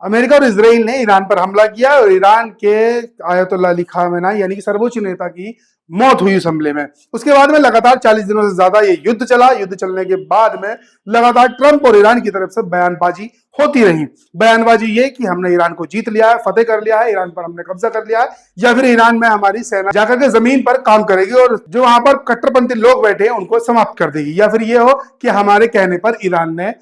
America और Israel ने Iran पर हमला किया और ईरान के आयतुल्लाह अली खामेनी यानी कि सर्वोच्च नेता की मौत हुई उस हमले में। उसके बाद में लगातार 40 दिनों से ज्यादा ये युद्ध चला। युद्ध चलने के बाद में लगातार ट्रंप और ईरान की तरफ से बयानबाजी होती रही। बयानबाजी ये कि हमने ईरान को जीत लिया है, फतेह कर लिया है, ईरान पर हमने कब्जा कर लिया है, या फिर ईरान में हमारी सेना जाकर के जमीन पर काम करेगी और जो वहां पर कट्टरपंथी लोग बैठे हैं उनको समाप्त कर देगी, या फिर ये हो कि हमारे कहने पर ईरान ने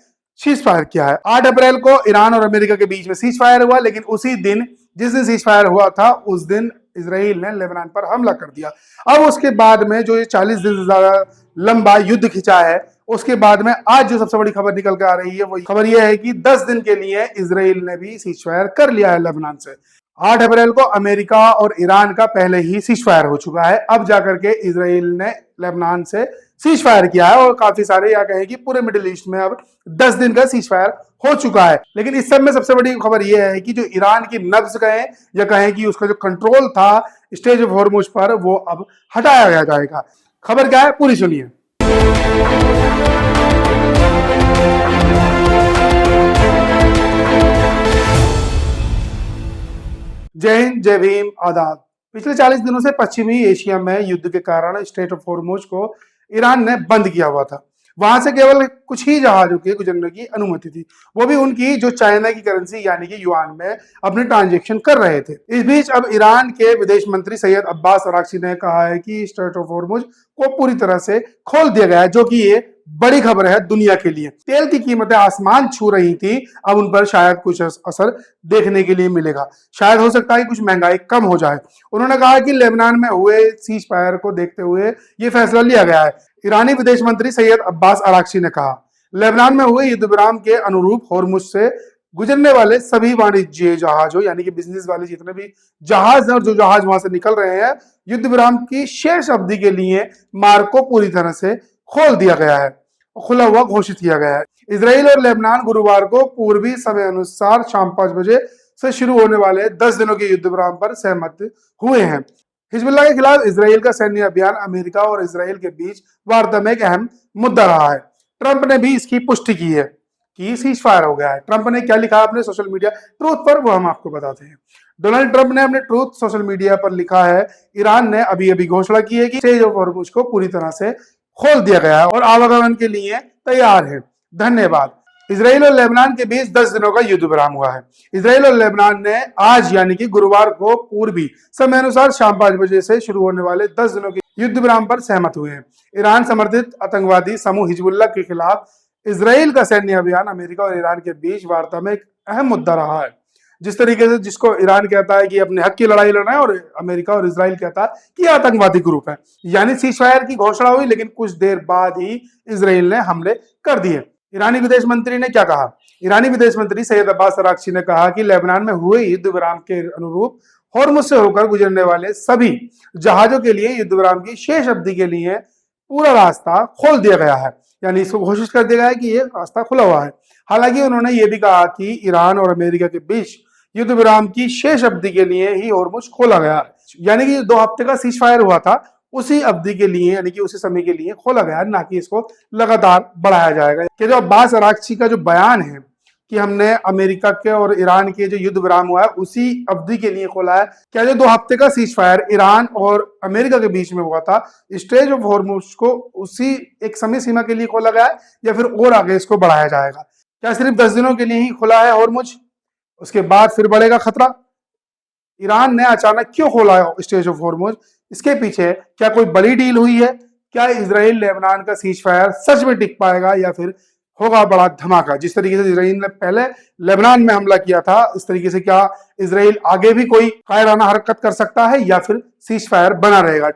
सीज फायर किया है। 8 अप्रैल को ईरान और अमेरिका के बीच में सीज फायर हुआ, लेकिन उसी दिन जिस दिन सीज फायर हुआ था उस दिन इजराइल ने लेबनान पर हमला कर दिया। अब उसके बाद में जो ये 40 दिन से ज्यादा लंबा युद्ध खिंचा है, उसके बाद में आज जो सबसे बड़ी खबर निकल के आ रही है वो खबर ये है कि 10 दिन के लिए इजराइल ने भी सीज फायर कर लिया है लेबनान से। 8 अप्रैल को अमेरिका और ईरान का पहले ही सीज फायर हो चुका है, अब जाकर के इजराइल ने लेबनान से सीज फायर किया है और काफी सारे या कहें कि पूरे मिडिल ईस्ट में अब 10 दिन का सीज फायर हो चुका है। लेकिन इस सब में सबसे बड़ी खबर यह है कि जो ईरान की नब्ज कहें या कहें कि उसका जो कंट्रोल था स्टेज ऑफ हॉर्मुज पर वो अब हटाया जाएगा। खबर क्या है पूरी सुनिए। जय हिंद, जय भीम, आदाब। पिछले 40 दिनों से पश्चिमी एशिया में युद्ध के कारण स्ट्रेट ऑफ हॉर्मुज को ईरान ने बंद किया हुआ था। वहां से केवल कुछ ही जहाजों के गुजरने की अनुमति थी, वो भी उनकी जो चाइना की करेंसी यानी कि युआन में अपने ट्रांजैक्शन कर रहे थे। इस बीच अब ईरान के विदेश मंत्री सैयद अब्बास अराक्ची ने कहा है कि स्ट्रेट ऑफ हॉर्मुज को पूरी तरह से खोल दिया गया है, जो कि ये बड़ी खबर है दुनिया के लिए। तेल की कीमतें आसमान छू रही थी, अब उन पर शायद कुछ असर देखने के लिए मिलेगा। शायद हो सकता है कि कुछ महंगाई कम हो जाए। उन्होंने कहा कि लेबनान में हुए सीज फायर को देखते हुए ये फैसला लिया गया है। ईरानी विदेश मंत्री सैयद अब्बास अराक्ची ने कहा, लेबनान में हुए युद्ध विराम के अनुरूप हॉर्मुज से गुजरने वाले सभी वाणिज्य जहाजों यानी कि बिजनेस वाले जितने भी जहाज और जो जहाज वहां से निकल रहे हैं, युद्ध विराम की शेष अवधि के लिए मार्ग को पूरी तरह से खोल दिया गया है, खुला हुआ घोषित किया गया है। इजराइल और लेबनान गुरुवार को पूर्वी समय अनुसार शाम 5 बजे से शुरू होने वाले 10 दिनों के युद्ध विराम पर सहमत हुए हैं। हिजबुल्लाह के खिलाफ इजराइल का सैन्य अभियान अमेरिका और इजराइल के बीच वार्ता में एक अहम मुद्दा रहा है। ट्रंप ने भी इसकी पुष्टि की है कि सीज फायर हो गया है। ट्रंप ने क्या लिखा अपने सोशल मीडिया ट्रूथ पर, वो हम आपको बताते हैं। डोनाल्ड ट्रंप ने अपने ट्रूथ सोशल मीडिया पर लिखा है, ईरान ने अभी अभी घोषणा की है कि स्टेज ऑफ हॉर्मुज को पूरी तरह से खोल दिया गया है और आवागमन के लिए तैयार है। धन्यवाद। इजराइल और लेबनान के बीच 10 दिनों का युद्ध विराम हुआ है। इजराइल और लेबनान ने आज यानी कि गुरुवार को पूर्वी समय अनुसार शाम 5 बजे से शुरू होने वाले 10 दिनों के युद्ध विराम पर सहमत हुए हैं। ईरान समर्थित आतंकवादी समूह हिजबुल्लाह के खिलाफ इजराइल का सैन्य अभियान अमेरिका और ईरान के बीच वार्ता में एक अहम मुद्दा रहा है। जिस तरीके से जिसको ईरान कहता है कि अपने हक की लड़ाई लड़ना है और अमेरिका और इजराइल कहता है कि आतंकवादी ग्रुप है, यानी सीज फायर की घोषणा हुई लेकिन कुछ देर बाद ही इजराइल ने हमले कर दिए। ईरानी विदेश मंत्री ने क्या कहा? ईरानी विदेश मंत्री सैयद अब्बास अराक्ची ने कहा कि लेबनान में हुए युद्ध विराम के अनुरूप हॉर्मुज से होकर गुजरने वाले सभी जहाजों के लिए युद्ध विराम की शेष अवधि के लिए पूरा रास्ता खोल दिया गया है, यानी इसको घोषित कर दिया गया है कि ये रास्ता खुला हुआ है। हालांकि उन्होंने ये भी कहा कि ईरान और अमेरिका के बीच युद्ध विराम की शेष अवधि के लिए ही हॉर्मुज खोला गया, यानी कि 2 हफ्ते का सीज फायर हुआ था उसी अवधि के लिए यानी कि उसी समय के लिए खोला गया, ना कि इसको लगातार बढ़ाया जाएगा। कि जो अब्बास अराक्ची का जो बयान है कि हमने अमेरिका के और ईरान के जो युद्ध विराम हुआ है उसी अवधि के लिए खोला है, क्या जो 2 हफ्ते का सीज फायर ईरान और अमेरिका के बीच में हुआ था स्टेज ऑफ हॉर्मुज को उसी एक समय सीमा के लिए खोला गया है या फिर और आगे इसको बढ़ाया जाएगा? क्या सिर्फ 10 दिनों के लिए ही खुला है हॉर्मुज, उसके बाद फिर बढ़ेगा खतरा? ईरान ने अचानक क्यों खोला स्टेज ऑफ हॉर्मुज? इसके पीछे क्या कोई बड़ी डील हुई है? क्या इजराइल लेबनान का सीज फायर सच में टिक पाएगा या फिर होगा बड़ा धमाका? जिस तरीके से इजराइल ने पहले लेबनान में हमला किया था, इस तरीके से क्या इजराइल आगे भी कोई कायराना हरकत कर सकता है या फिर सीज फायर बना रहेगा?